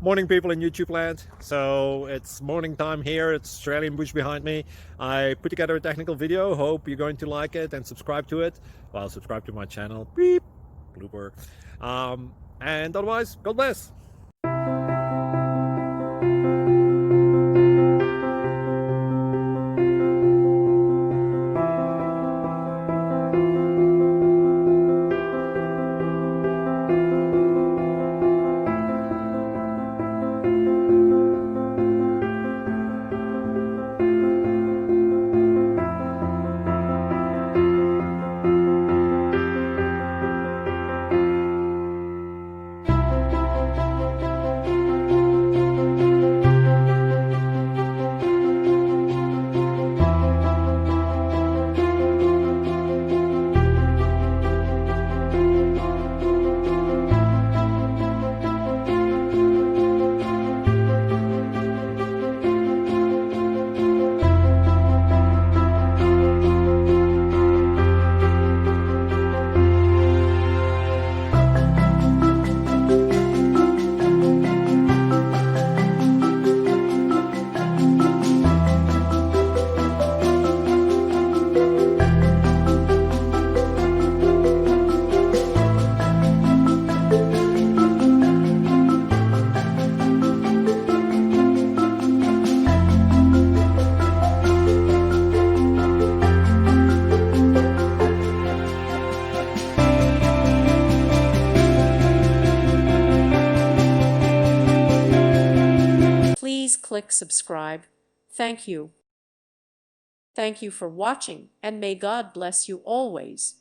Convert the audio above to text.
Morning, people in YouTube land. So it's morning time here. It's Australian bush behind me. I put together a technical video. Hope you're going to like it and subscribe to it. Well, subscribe to my channel. Beep. Blooper. And otherwise, God bless. Please click subscribe. Thank you. Thank you for watching, and may God bless you always.